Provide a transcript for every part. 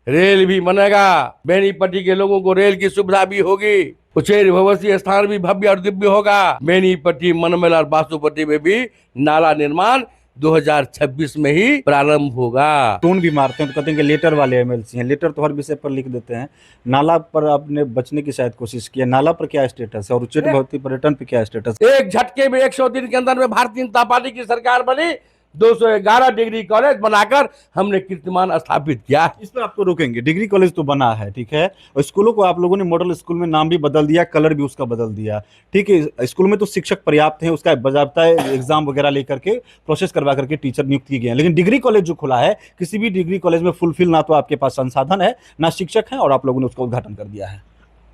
Rail भी बनेगा, बेनीपट्टी के लोगों को रेल की सुविधा भी होगी, उच्चैठ भगवती स्थान भी भव्य और दिव्य होगा। बेनीपट्टी, मनमेल और बासुपट्टी में भी नाला निर्माण 2026 में ही प्रारंभ होगा। टोन भी मारते हैं तो कहते हैं कि लेटर वाले एमएलसी हैं। लेटर तो हर विषय पर लिख देते हैं। नाला पर आपने बचने की शायद कोशिश की है। नाला पर क्या स्टेटस है और उच्चैठ भगवती पर्यटन पे क्या स्टेटस है? एक झटके में 100 दिन के अंदर में भारतीय जनता पार्टी की सरकार बनी, 211 डिग्री कॉलेज बनाकर हमने कीर्तिमान स्थापित किया। इस पर आपको रोकेंगे। डिग्री कॉलेज तो बना है, ठीक है, और स्कूलों को आप लोगों ने मॉडल स्कूल में नाम भी बदल दिया, कलर भी उसका बदल दिया, ठीक है। स्कूल में तो शिक्षक पर्याप्त हैं, उसका बाजाबता एग्जाम वगैरह लेकर के प्रोसेस करवा करके टीचर नियुक्त किए गए हैं। लेकिन डिग्री कॉलेज जो खुला है, किसी भी डिग्री कॉलेज में फुलफिल ना तो आपके पास संसाधन है, ना शिक्षक है, और आप लोगों ने उसका उद्घाटन कर दिया है।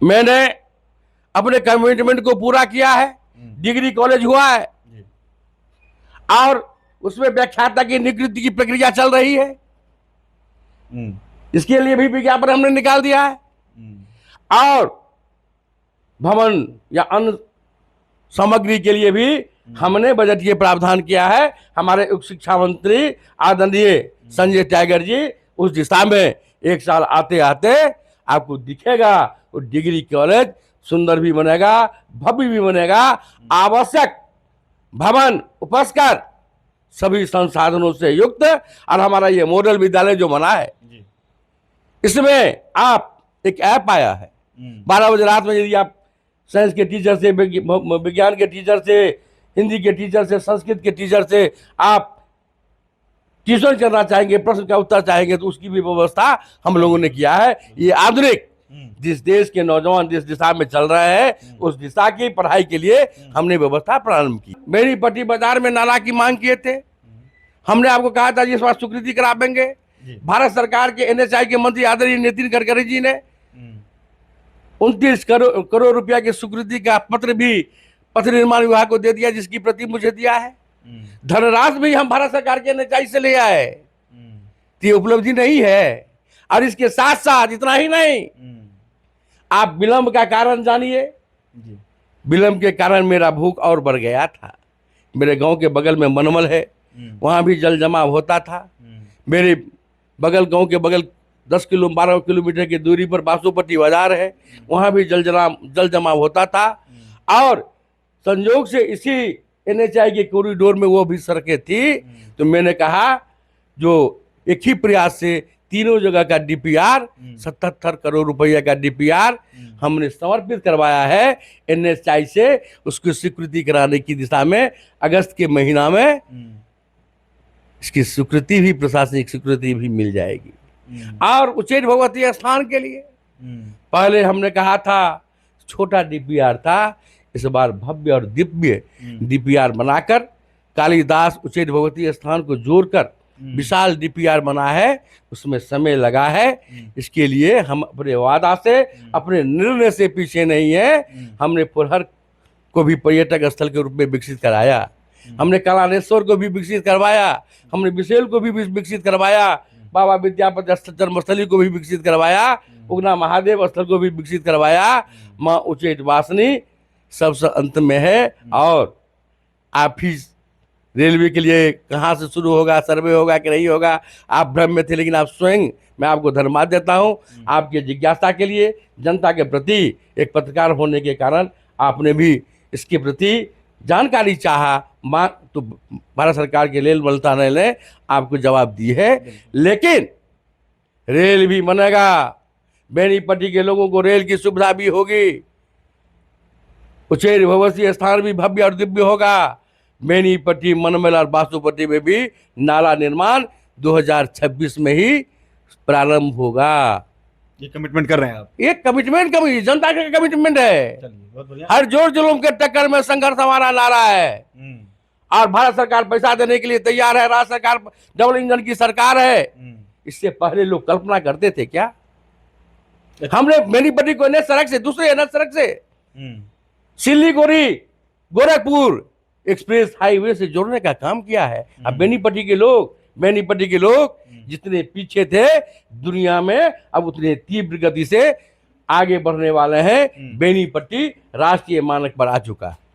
मैंने अपने कमिटमेंट को पूरा किया है। डिग्री कॉलेज हुआ है और उसमें व्याख्याता की नियुक्ति की प्रक्रिया चल रही है। इसके लिए भी विज्ञापन हमने निकाल दिया है और भवन या अन्य सामग्री के लिए भी हमने बजटीय प्रावधान किया है। हमारे उच्च शिक्षा मंत्री आदरणीय संजय टाइगर जी उस दिशा में एक साल आते आते आपको दिखेगा वो डिग्री कॉलेज सुंदर भी बनेगा, भव्य भी बनेगा। आवश्यक भवन उपस्कर सभी संसाधनों से युक्त, और हमारा ये मॉडल विद्यालय जो बना है इसमें आप एक ऐप आया है। 12 बजे रात में यदि आप साइंस के टीचर से, विज्ञान के टीचर से, हिंदी के टीचर से, संस्कृत के टीचर से आप ट्यूशन करना चाहेंगे, प्रश्न का उत्तर चाहेंगे, तो उसकी भी व्यवस्था हम लोगों ने किया है। ये आधुनिक जिस देश के नौजवान जिस दिशा में चल रहे हैं उस दिशा की पढ़ाई के लिए हमने व्यवस्था प्रारंभ की। बेनीपट्टी बाजार में नाला की मांग किए थे, हमने आपको कहा था इस बार स्वीकृति करावेंगे। भारत सरकार के एनएचआई के मंत्री आदरणीय नितिन गडकरी जी ने 29 करोड़ रुपया की स्वीकृति का पत्र भी पथ निर्माण विभाग को दे दिया, जिसकी प्रति मुझे दिया है। धनराशि भी हम भारत सरकार के एनएचआई से ले आए, ये उपलब्धि नहीं है। और इसके साथ साथ इतना ही नहीं, आप विलंब का कारण जानिए। विलंब के कारण मेरा भूख और बढ़ गया था। मेरे गांव के बगल में मनमल है, वहां भी जल जमाव होता था। मेरे बगल गांव के बगल 12 किलोमीटर की दूरी पर बासुपट्टी बाजार है, वहां भी जल जमाव होता था। और संयोग से इसी एनएचआई के कॉरिडोर में वो भी सड़कें थी। तो मैंने कहा जो एक ही प्रयास से तीनों जगह का डीपीआर 77 करोड़ रुपया का डीपीआर हमने समर्पित करवाया है एनएचआई से। उसकी स्वीकृति कराने की दिशा में अगस्त के महीना में इसकी स्वीकृति भी, प्रशासनिक स्वीकृति भी मिल जाएगी। और उच्चैठ भगवती स्थान के लिए पहले हमने कहा था छोटा डीपीआर था, इस बार भव्य और दिव्य डीपीआर बनाकर कालिदास उच्चैठ भगवती स्थान को जोड़कर विशाल डीपीआर बना है। उसमें समय लगा है, इसके लिए हम अपने वादा से, अपने निर्णय से पीछे नहीं है। हमने पुरहर को भी पर्यटक स्थल के रूप में विकसित कराया, हमने कलानेश्वर को भी विकसित करवाया, हमने बिसेल को भी विकसित करवाया, बाबा विद्यापति जन्मस्थली को भी विकसित करवाया, उगना महादेव स्थल को भी विकसित करवाया। माँ उच्चैठ वासनी सबसे अंत में है। और आप ही रेलवे के लिए कहाँ से शुरू होगा, सर्वे होगा कि नहीं होगा, आप भ्रम में थे, लेकिन आप स्वयं, मैं आपको धन्यवाद देता हूँ आपके जिज्ञासा के लिए। जनता के प्रति एक पत्रकार होने के कारण आपने भी इसके प्रति जानकारी चाहा, तो भारत सरकार के रेल मंत्रालय ने आपको जवाब दी है। लेकिन रेल भी बनेगा, बेनीपट्टी के लोगों को रेल की सुविधा भी होगी, उच्चैठ भगवती स्थान भी भव्य और दिव्य होगा। बेनीपट्टी, मनमेल और बासुपट्टी में भी नाला निर्माण 2026 में ही प्रारंभ होगा। ये कमिटमेंट कर रहे हैं आप? ये कमिटमेंट जनता का कमिटमेंट है। हर जोर जुलूम के टक्कर में संघर्ष हमारा नारा है। और भारत सरकार पैसा देने के लिए तैयार है। राज्य सरकार डबल इंजन की सरकार है। इससे पहले लोग कल्पना करते थे क्या? हमने बेनीपट्टी को नए सड़क से, दूसरे नए सड़क से सिलीगुड़ी गोरखपुर एक्सप्रेस हाईवे से जोड़ने का काम किया है। अब बेनीपट्टी के लोग जितने पीछे थे दुनिया में, अब उतने तीव्र गति से आगे बढ़ने वाले हैं। बेनीपट्टी राष्ट्रीय मानक पर आ चुका है।